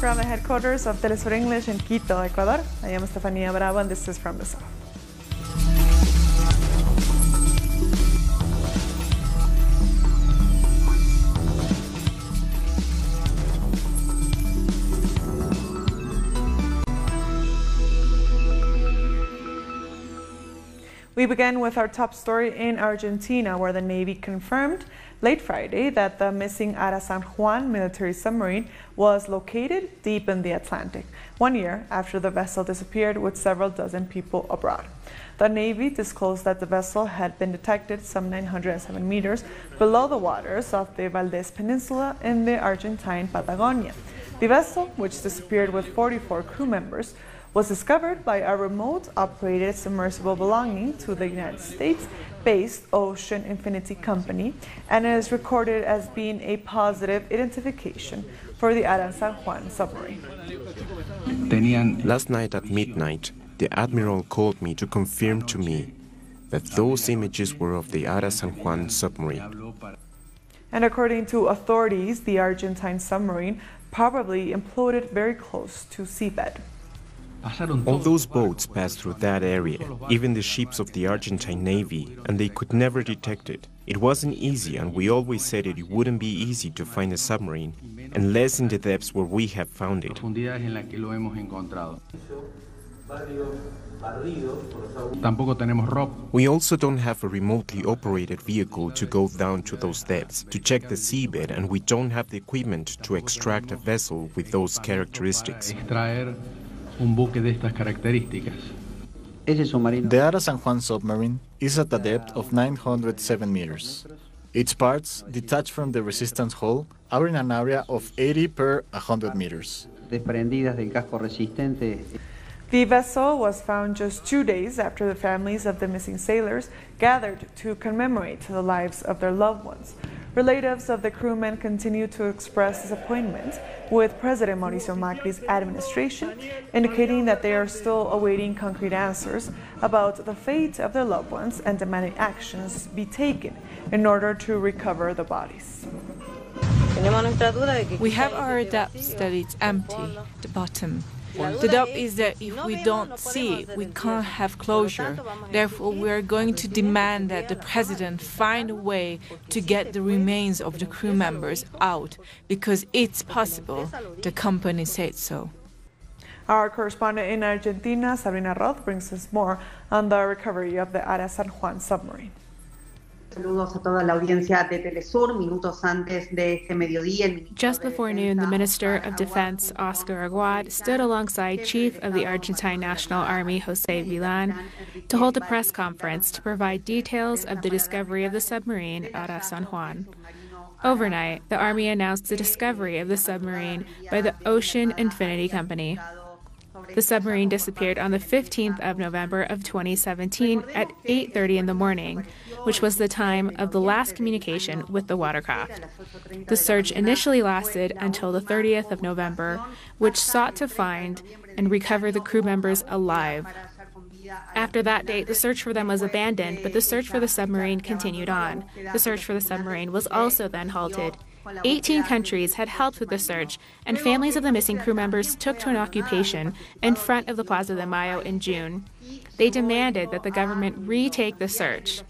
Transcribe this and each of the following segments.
from the headquarters of Telesur English in Quito, Ecuador. I am Estefanía Bravo, and this is From the South. We begin with our top story in Argentina, where the Navy confirmed late Friday that the missing ARA San Juan military submarine was located deep in the Atlantic, 1 year after the vessel disappeared with several dozen people aboard. The Navy disclosed that the vessel had been detected some 907 meters below the waters of the Valdez Peninsula in the Argentine Patagonia. The vessel, which disappeared with 44 crew members, was discovered by a remote-operated submersible belonging to the United States-based Ocean Infinity Company, and is recorded as being a positive identification for the ARA San Juan submarine. Last night at midnight, the Admiral called me to confirm to me that those images were of the ARA San Juan submarine. And according to authorities, the Argentine submarine probably imploded very close to seabed. All those boats passed through that area, even the ships of the Argentine Navy, and they could never detect it. It wasn't easy, and we always said it wouldn't be easy to find a submarine, unless in the depths where we have found it. We also don't have a remotely operated vehicle to go down to those depths to check the seabed, and we don't have the equipment to extract a vessel with those characteristics. The ARA San Juan submarine is at a depth of 907 meters. Its parts, detached from the resistance hull, are in an area of 80 per 100 meters. The vessel was found just 2 days after the families of the missing sailors gathered to commemorate the lives of their loved ones. Relatives of the crewmen continue to express disappointment with President Mauricio Macri's administration, indicating that they are still awaiting concrete answers about the fate of their loved ones and demanding actions be taken in order to recover the bodies. We have our doubts that it's empty, the bottom. The doubt is that if we don't see it, we can't have closure. Therefore, we are going to demand that the president find a way to get the remains of the crew members out, because it's possible. The company said so. Our correspondent in Argentina, Sabrina Roth, brings us more on the recovery of the ARA San Juan submarine. Just before noon, the Minister of Defense, Oscar Aguad, stood alongside Chief of the Argentine National Army, Jorge Glas, to hold a press conference to provide details of the discovery of the submarine, ARA San Juan. Overnight, the Army announced the discovery of the submarine by the Ocean Infinity Company. The submarine disappeared on the 15th of November of 2017 at 8:30 in the morning, which was the time of the last communication with the watercraft. The search initially lasted until the 30th of November, which sought to find and recover the crew members alive. After that date, the search for them was abandoned, but the search for the submarine continued on. The search for the submarine was also then halted. 18 countries had helped with the search, and families of the missing crew members took to an occupation in front of the Plaza de Mayo in June. They demanded that the government retake the search.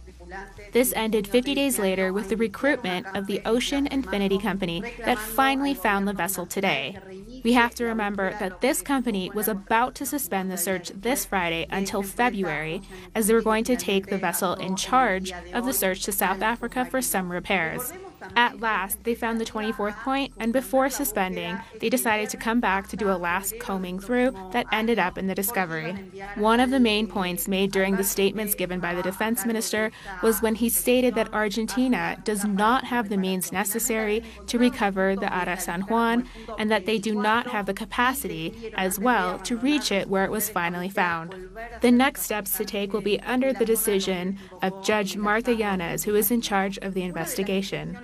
This ended 50 days later with the recruitment of the Ocean Infinity Company that finally found the vessel today. We have to remember that this company was about to suspend the search this Friday until February, as they were going to take the vessel in charge of the search to South Africa for some repairs. At last, they found the 24th point, and before suspending, they decided to come back to do a last combing through that ended up in the discovery. One of the main points made during the statements given by the defense minister was when he stated that Argentina does not have the means necessary to recover the ARA San Juan, and that they do not have the capacity as well to reach it where it was finally found. The next steps to take will be under the decision of Judge Marta Yanez, who is in charge of the investigation.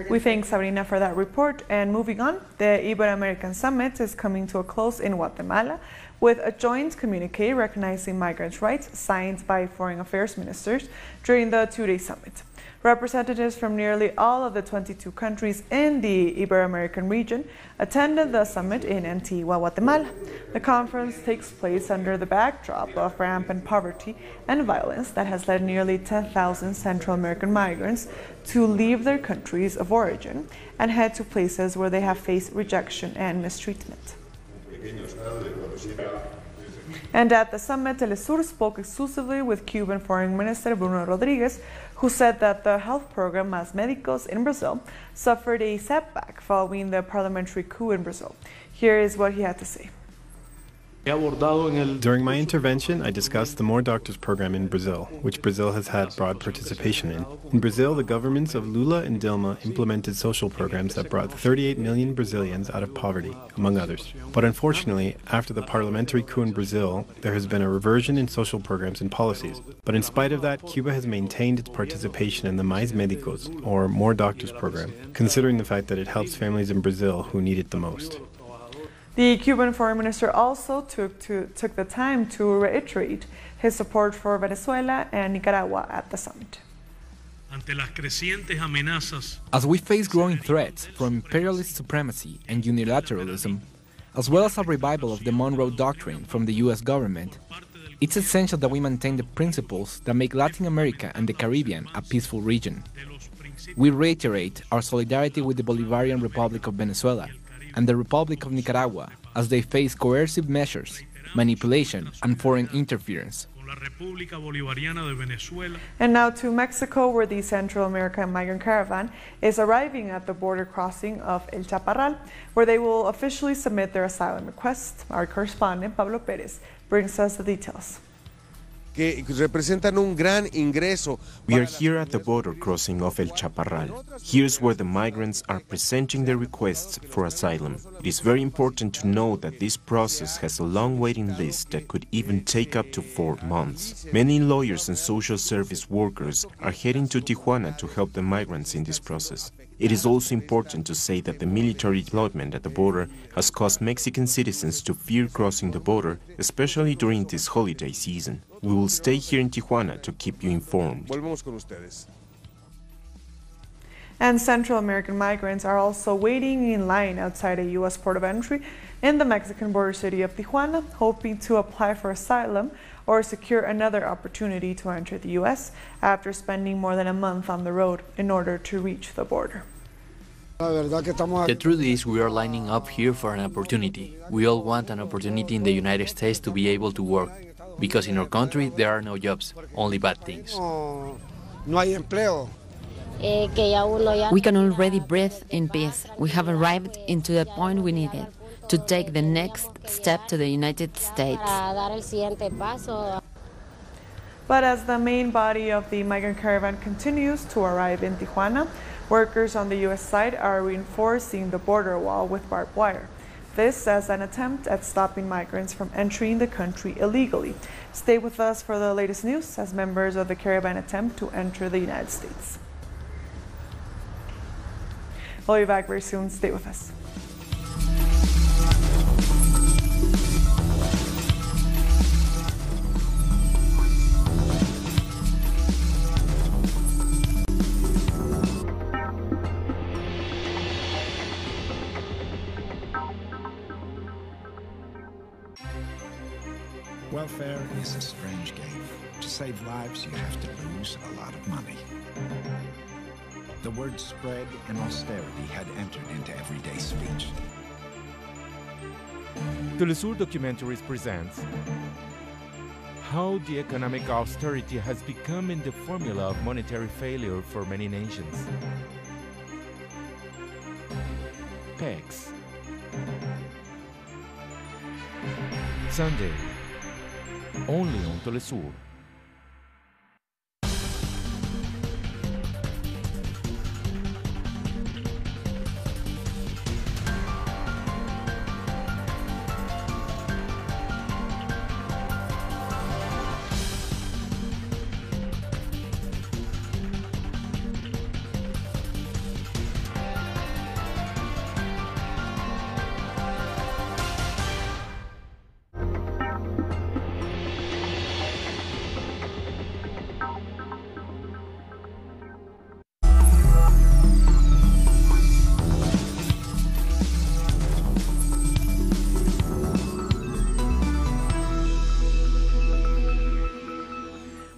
We thank Sabrina for that report. And moving on, the InterAmerican Summit is coming to a close in Guatemala with a joint communique recognizing migrants' rights signed by foreign affairs ministers during the two-day summit. Representatives from nearly all of the 22 countries in the Ibero-American region attended the summit in Antigua, Guatemala. The conference takes place under the backdrop of rampant poverty and violence that has led nearly 10,000 Central American migrants to leave their countries of origin and head to places where they have faced rejection and mistreatment. And at the summit, Telesur spoke exclusively with Cuban Foreign Minister Bruno Rodriguez, who said that the health program Más Médicos in Brazil suffered a setback following the parliamentary coup in Brazil. Here is what he had to say. During my intervention, I discussed the More Doctors program in Brazil, which Brazil has had broad participation in. In Brazil, the governments of Lula and Dilma implemented social programs that brought 38 million Brazilians out of poverty, among others. But unfortunately, after the parliamentary coup in Brazil, there has been a reversion in social programs and policies. But in spite of that, Cuba has maintained its participation in the Mais Médicos, or More Doctors program, considering the fact that it helps families in Brazil who need it the most. The Cuban foreign minister also took the time to reiterate his support for Venezuela and Nicaragua at the summit. As we face growing threats from imperialist supremacy and unilateralism, as well as a revival of the Monroe Doctrine from the U.S. government, it's essential that we maintain the principles that make Latin America and the Caribbean a peaceful region. We reiterate our solidarity with the Bolivarian Republic of Venezuela and the Republic of Nicaragua as they face coercive measures, manipulation, and foreign interference. And now to Mexico, where the Central American migrant caravan is arriving at the border crossing of El Chaparral, where they will officially submit their asylum request. Our correspondent, Pablo Pérez, brings us the details. We are here at the border crossing of El Chaparral. Here's where the migrants are presenting their requests for asylum. It is very important to know that this process has a long waiting list that could even take up to 4 months. Many lawyers and social service workers are heading to Tijuana to help the migrants in this process. It is also important to say that the military deployment at the border has caused Mexican citizens to fear crossing the border, especially during this holiday season. We will stay here in Tijuana to keep you informed. And Central American migrants are also waiting in line outside a U.S. port of entry in the Mexican border city of Tijuana, hoping to apply for asylum or secure another opportunity to enter the U.S. after spending more than a month on the road in order to reach the border. The truth is, we are lining up here for an opportunity. We all want an opportunity in the United States to be able to work, because in our country there are no jobs, only bad things. We can already breathe in peace. We have arrived into the point we needed to take the next step to the United States. But as the main body of the migrant caravan continues to arrive in Tijuana, workers on the U.S. side are reinforcing the border wall with barbed wire. This as an attempt at stopping migrants from entering the country illegally. Stay with us for the latest news as members of the caravan attempt to enter the United States. We'll be back very soon. Stay with us. Welfare is a strange game. To save lives, you have to lose a lot of money. The word spread and austerity had entered into everyday speech. Telesur Documentaries presents how the economic austerity has become in the formula of monetary failure for many nations. PEX. Sunday, only on Telesur.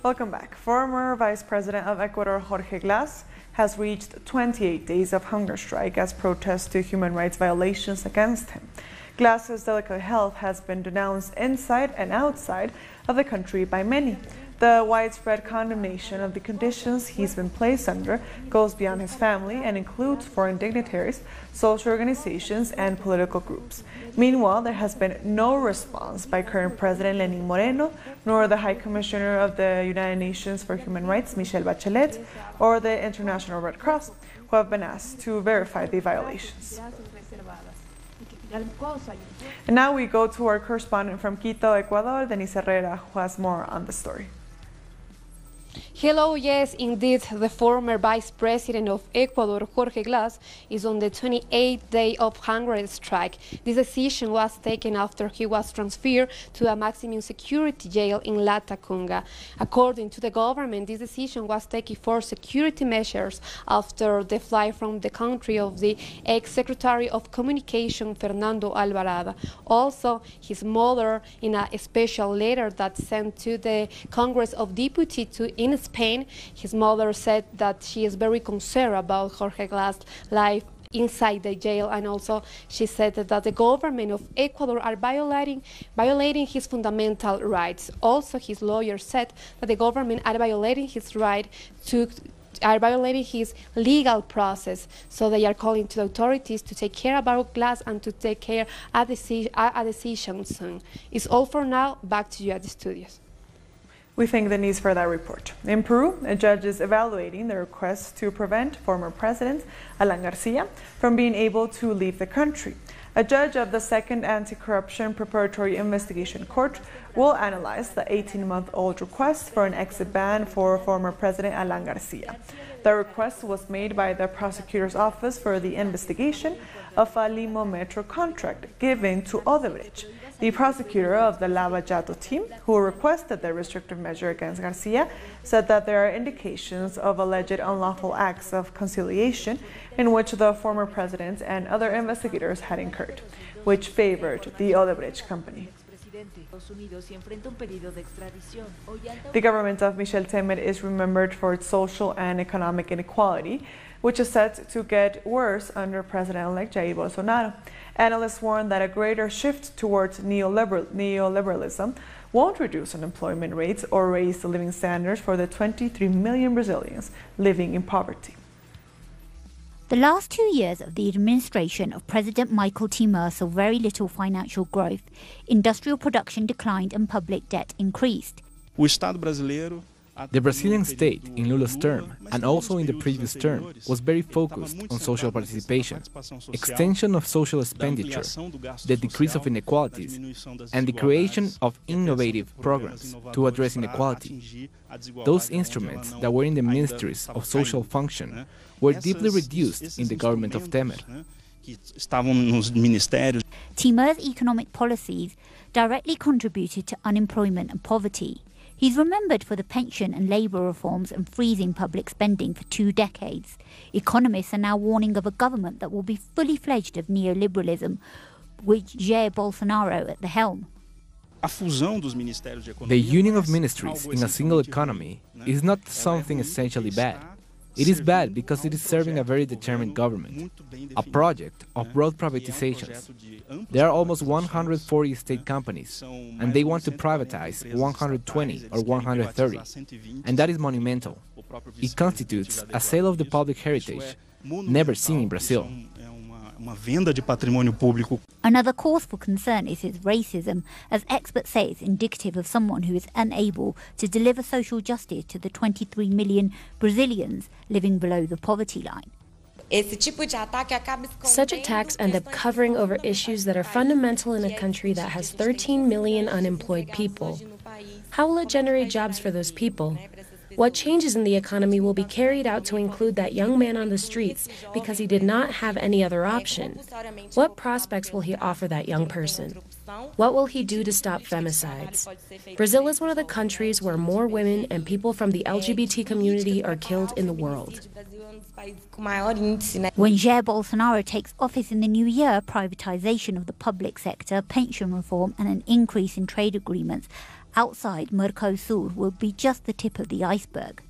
Welcome back. Former Vice President of Ecuador, Jorge Glas, has reached 28 days of hunger strike as protests to human rights violations against him. Glas's delicate health has been denounced inside and outside of the country by many. The widespread condemnation of the conditions he's been placed under goes beyond his family and includes foreign dignitaries, social organizations, and political groups. Meanwhile, there has been no response by current President Lenín Moreno, nor the High Commissioner of the United Nations for Human Rights, Michelle Bachelet, or the International Red Cross, who have been asked to verify the violations. And now we go to our correspondent from Quito, Ecuador, Denise Herrera, who has more on the story. Hello, yes, indeed, the former Vice President of Ecuador, Jorge Glas, is on the 28th day of hunger strike. This decision was taken after he was transferred to a maximum security jail in La Tacunga. According to the government, this decision was taken for security measures after the flight from the country of the ex-Secretary of Communication, Fernando Alvarado. Also, his mother, in a special letter that sent to the Congress of Deputies in Spain, his mother said that she is very concerned about Jorge Glas' life inside the jail, and also she said that the government of Ecuador are violating his fundamental rights. Also, his lawyer said that the government are violating his legal process, so they are calling to the authorities to take care about Glas and to take care of a decision soon. It's all for now. Back to you at the studios. We thank Denise for that report. In Peru, a judge is evaluating the request to prevent former President Alan Garcia from being able to leave the country. A judge of the Second Anti-Corruption Preparatory Investigation Court will analyze the 18-month-old request for an exit ban for former President Alan Garcia. The request was made by the prosecutor's office for the investigation of a Limo Metro contract given to Odebrecht. The prosecutor of the Lava Jato team, who requested the restrictive measure against Garcia, said that there are indications of alleged unlawful acts of conciliation in which the former president and other investigators had incurred, which favored the Odebrecht company. The government of Michel Temer is remembered for its social and economic inequality, which is set to get worse under President-elect Jair Bolsonaro. Analysts warn that a greater shift towards neoliberalism won't reduce unemployment rates or raise the living standards for the 23 million Brazilians living in poverty. The last 2 years of the administration of President Michel Temer saw very little financial growth. Industrial production declined and public debt increased. The Brazilian state, in Lula's term, and also in the previous term, was very focused on social participation, extension of social expenditure, the decrease of inequalities, and the creation of innovative programs to address inequality. Those instruments that were in the ministries of social function were deeply reduced in the government of Temer. Temer's economic policies directly contributed to unemployment and poverty. He's remembered for the pension and labour reforms and freezing public spending for 2 decades. Economists are now warning of a government that will be fully fledged of neoliberalism, with Jair Bolsonaro at the helm. The union of ministries in a single economy is not something essentially bad. It is bad because it is serving a very determined government, a project of broad privatizations. There are almost 140 state companies, and they want to privatize 120 or 130, and that is monumental. It constitutes a sale of the public heritage never seen in Brazil. Another cause for concern is his racism, as experts say it's indicative of someone who is unable to deliver social justice to the 23 million Brazilians living below the poverty line. Such attacks end up covering over issues that are fundamental in a country that has 13 million unemployed people. How will it generate jobs for those people? What changes in the economy will be carried out to include that young man on the streets because he did not have any other option? What prospects will he offer that young person? What will he do to stop femicides? Brazil is one of the countries where more women and people from the LGBT community are killed in the world. When Jair Bolsonaro takes office in the new year, privatization of the public sector, pension reform and an increase in trade agreements outside Mercosur will be just the tip of the iceberg.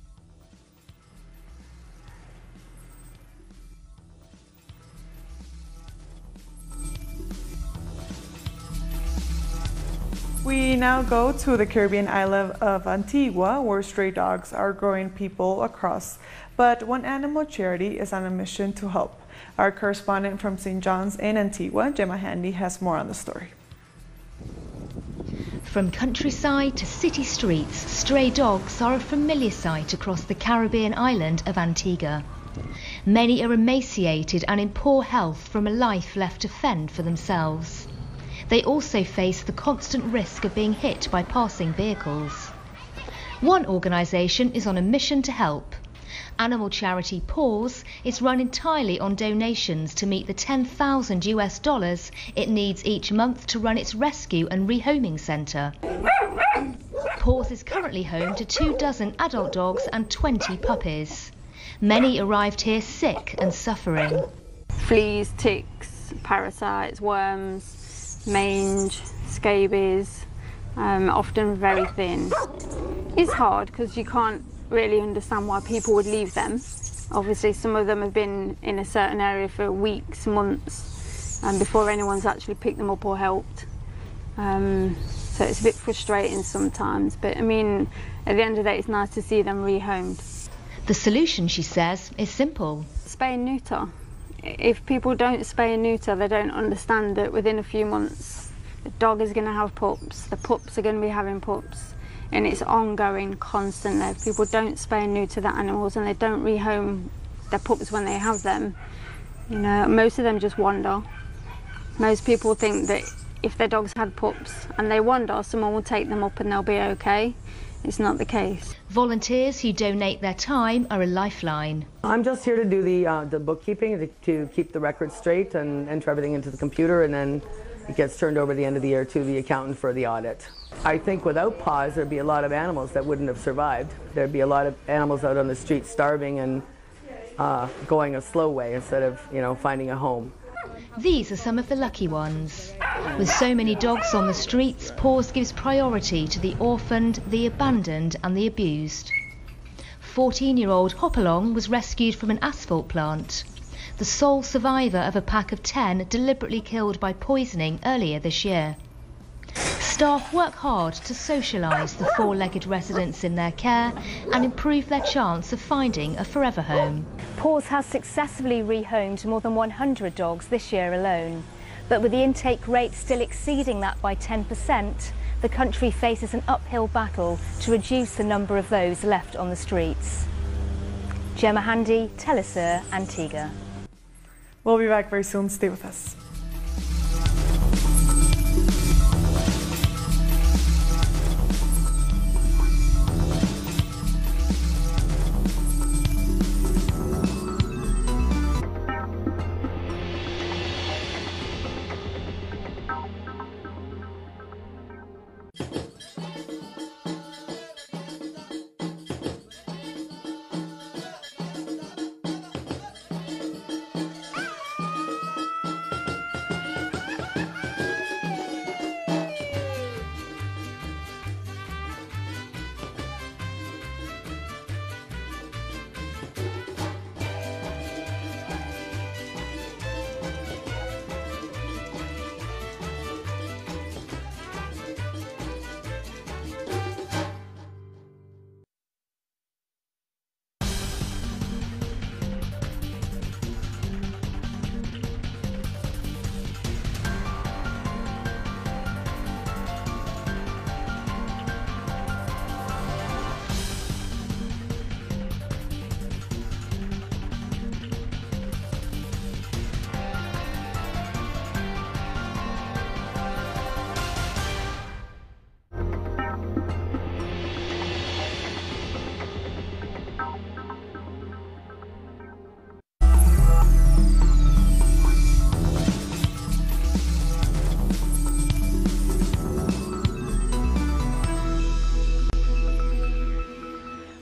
We now go to the Caribbean island of Antigua, where stray dogs are growing people across. But one animal charity is on a mission to help. Our correspondent from St. John's in Antigua, Gemma Handy, has more on the story. From countryside to city streets, stray dogs are a familiar sight across the Caribbean island of Antigua. Many are emaciated and in poor health from a life left to fend for themselves. They also face the constant risk of being hit by passing vehicles. One organisation is on a mission to help. Animal charity Paws is run entirely on donations to meet the $10,000 it needs each month to run its rescue and rehoming centre. Paws is currently home to 24 adult dogs and 20 puppies. Many arrived here sick and suffering. Fleas, ticks, parasites, worms, mange, scabies, often very thin. It's hard because you can't really understand why people would leave them. Obviously some of them have been in a certain area for weeks, months, before anyone's actually picked them up or helped. So it's a bit frustrating sometimes, but I mean, at the end of the day it's nice to see them rehomed. The solution, she says, is simple. Spay and neuter. If people don't spay and neuter, they don't understand that within a few months the dog is going to have pups, the pups are going to be having pups, and it's ongoing constantly. If people don't spay and neuter their animals and they don't rehome their pups when they have them, you know, most of them just wander. Most people think that if their dogs had pups and they wander, someone will take them up and they'll be okay. It's not the case. Volunteers who donate their time are a lifeline. I'm just here to do the bookkeeping, to keep the records straight and enter everything into the computer, and then it gets turned over at the end of the year to the accountant for the audit. I think without Paws there'd be a lot of animals that wouldn't have survived. There'd be a lot of animals out on the street starving and going a slow way instead of, you know, finding a home. These are some of the lucky ones. With so many dogs on the streets, Paws gives priority to the orphaned, the abandoned and the abused. 14-year-old Hopalong was rescued from an asphalt plant, the sole survivor of a pack of 10 deliberately killed by poisoning earlier this year. Staff work hard to socialise the four-legged residents in their care and improve their chance of finding a forever home. Paws has successfully rehomed more than 100 dogs this year alone. But with the intake rate still exceeding that by 10%, the country faces an uphill battle to reduce the number of those left on the streets. Gemma Handy, Telesur, Antigua. We'll be back very soon. Stay with us.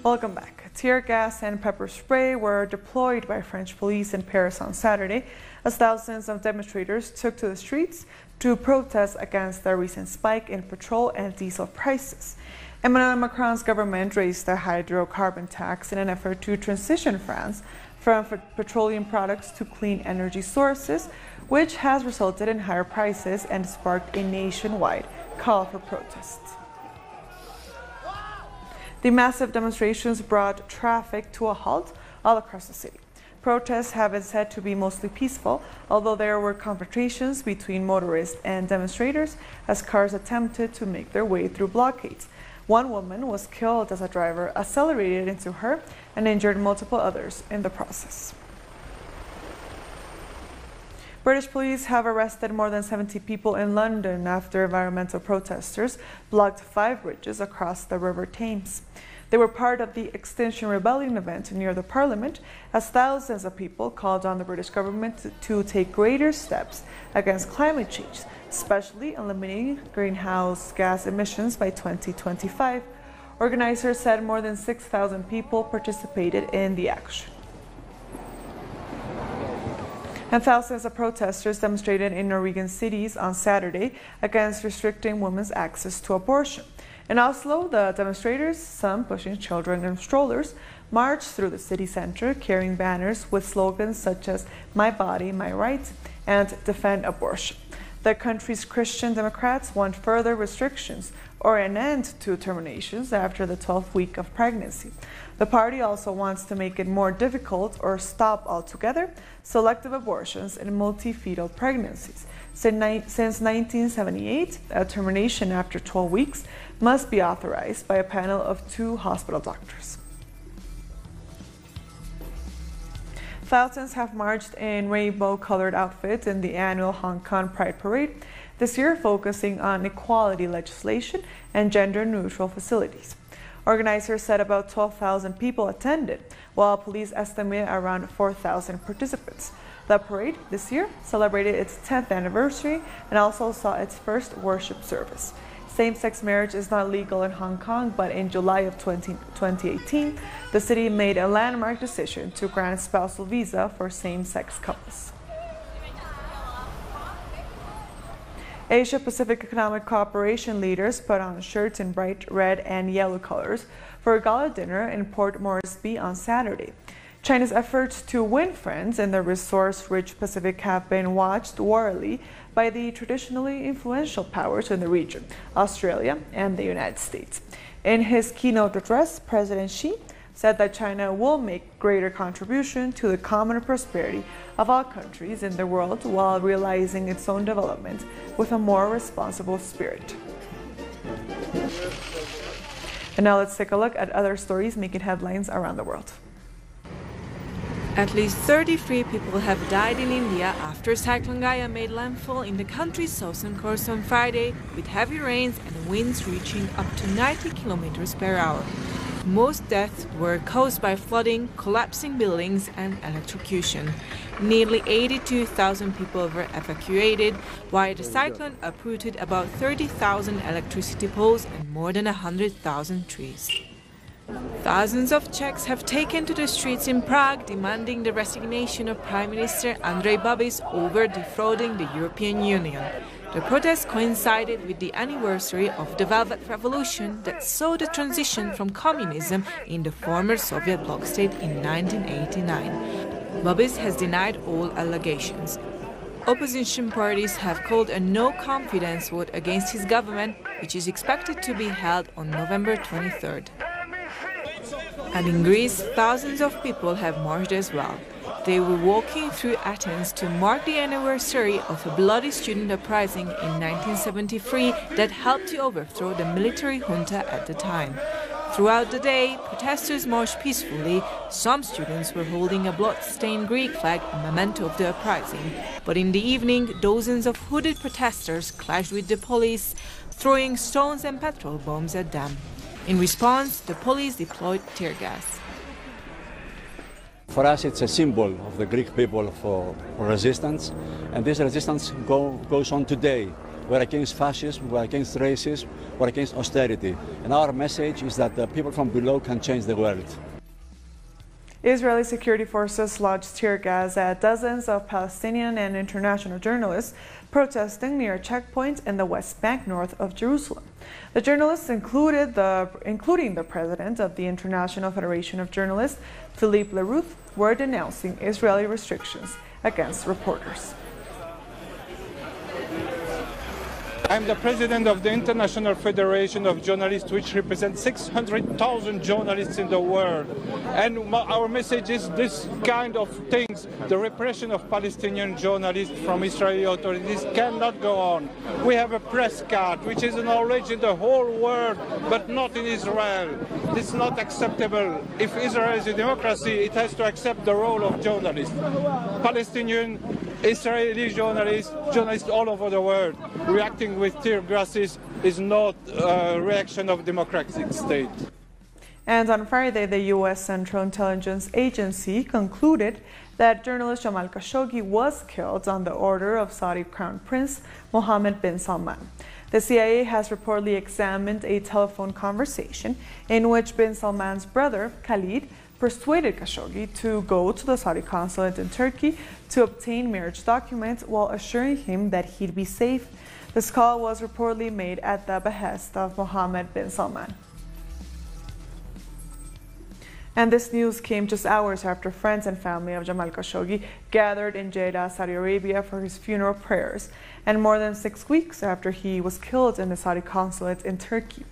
Welcome back. Tear gas and pepper spray were deployed by French police in Paris on Saturday as thousands of demonstrators took to the streets to protest against the recent spike in petrol and diesel prices. Emmanuel Macron's government raised the hydrocarbon tax in an effort to transition France from petroleum products to clean energy sources, which has resulted in higher prices and sparked a nationwide call for protests. The massive demonstrations brought traffic to a halt all across the city. Protests have been said to be mostly peaceful, although there were confrontations between motorists and demonstrators as cars attempted to make their way through blockades. One woman was killed as a driver accelerated into her and injured multiple others in the process. British police have arrested more than 70 people in London after environmental protesters blocked 5 bridges across the River Thames. They were part of the Extinction Rebellion event near the Parliament, as thousands of people called on the British government to take greater steps against climate change, especially eliminating greenhouse gas emissions by 2025. Organizers said more than 6,000 people participated in the action. And thousands of protesters demonstrated in Norwegian cities on Saturday against restricting women's access to abortion. In Oslo, the demonstrators, some pushing children in strollers, marched through the city center carrying banners with slogans such as "My body, my rights" and "Defend abortion." The country's Christian Democrats want further restrictions or an end to terminations after the 12th week of pregnancy. The party also wants to make it more difficult or stop altogether selective abortions in multi-fetal pregnancies. Since 1978, a termination after 12 weeks must be authorized by a panel of 2 hospital doctors. Thousands have marched in rainbow-colored outfits in the annual Hong Kong Pride Parade, this year focusing on equality legislation and gender-neutral facilities. Organizers said about 12,000 people attended, while police estimate around 4,000 participants. The parade this year celebrated its 10th anniversary and also saw its first worship service. Same-sex marriage is not legal in Hong Kong, but in July of 2018, the city made a landmark decision to grant spousal visa for same-sex couples. Asia-Pacific Economic Cooperation leaders put on shirts in bright red and yellow colors for a gala dinner in Port Moresby on Saturday. China's efforts to win friends in the resource-rich Pacific have been watched warily by the traditionally influential powers in the region, Australia and the United States. In his keynote address, President Xi said that China will make greater contribution to the common prosperity of all countries in the world while realizing its own development with a more responsible spirit. And now let's take a look at other stories making headlines around the world. At least 33 people have died in India after Cyclone Gaia made landfall in the country's southern coast on Friday, with heavy rains and winds reaching up to 90 kilometers per hour. Most deaths were caused by flooding, collapsing buildings, and electrocution. Nearly 82,000 people were evacuated, while the cyclone uprooted about 30,000 electricity poles and more than 100,000 trees. Thousands of Czechs have taken to the streets in Prague demanding the resignation of Prime Minister Andrej Babiš over defrauding the European Union. The protest coincided with the anniversary of the Velvet Revolution that saw the transition from communism in the former Soviet bloc state in 1989. Babiš has denied all allegations. Opposition parties have called a no-confidence vote against his government, which is expected to be held on November 23rd. And in Greece, thousands of people have marched as well. They were walking through Athens to mark the anniversary of a bloody student uprising in 1973 that helped to overthrow the military junta at the time. Throughout the day, protesters marched peacefully. Some students were holding a blood-stained Greek flag, a memento of the uprising. But in the evening, dozens of hooded protesters clashed with the police, throwing stones and petrol bombs at them. In response, the police deployed tear gas. For us, it's a symbol of the Greek people for resistance, and this resistance goes on today. We're against fascism, we're against racism, we're against austerity. And our message is that the people from below can change the world. Israeli security forces launched tear gas at dozens of Palestinian and international journalists protesting near checkpoints in the West Bank north of Jerusalem. The journalists, including the president of the International Federation of Journalists, Philippe Leroux, were denouncing Israeli restrictions against reporters. I'm the president of the International Federation of Journalists, which represents 600,000 journalists in the world. And our message is this kind of things, the repression of Palestinian journalists from Israeli authorities cannot go on. We have a press card, which is knowledge in the whole world, but not in Israel. This is not acceptable. If Israel is a democracy, it has to accept the role of journalists. Palestinian, Israeli journalists all over the world reacting with tear gases is not a reaction of democratic state. And on Friday, the U.S. Central Intelligence Agency concluded that journalist Jamal Khashoggi was killed on the order of Saudi Crown Prince Mohammed bin Salman. The CIA has reportedly examined a telephone conversation in which bin Salman's brother, Khalid, persuaded Khashoggi to go to the Saudi consulate in Turkey to obtain marriage documents while assuring him that he'd be safe. This call was reportedly made at the behest of Mohammed bin Salman. And this news came just hours after friends and family of Jamal Khashoggi gathered in Jeddah, Saudi Arabia for his funeral prayers, and more than 6 weeks after he was killed in the Saudi consulate in Turkey.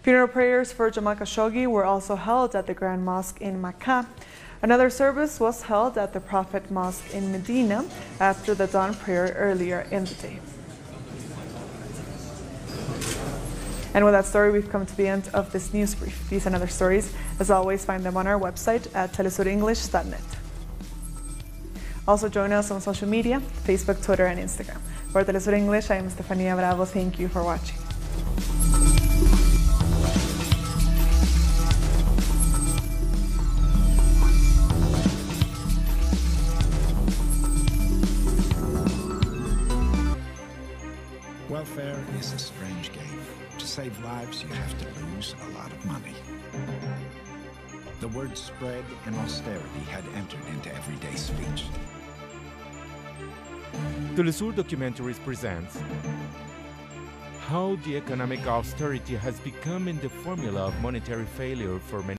Funeral prayers for Jamal Khashoggi were also held at the Grand Mosque in Makkah. Another service was held at the Prophet Mosque in Medina after the dawn prayer earlier in the day. And with that story, we've come to the end of this news brief. These and other stories, as always, find them on our website at telesurenglish.net. Also join us on social media, Facebook, Twitter, and Instagram. For Telesur English, I am Estefania Bravo. Thank you for watching. Welfare is a strange game. To save lives, you have to lose a lot of money. The word spread and austerity had entered into everyday speech. Telesur Documentaries presents how the economic austerity has become in the formula of monetary failure for many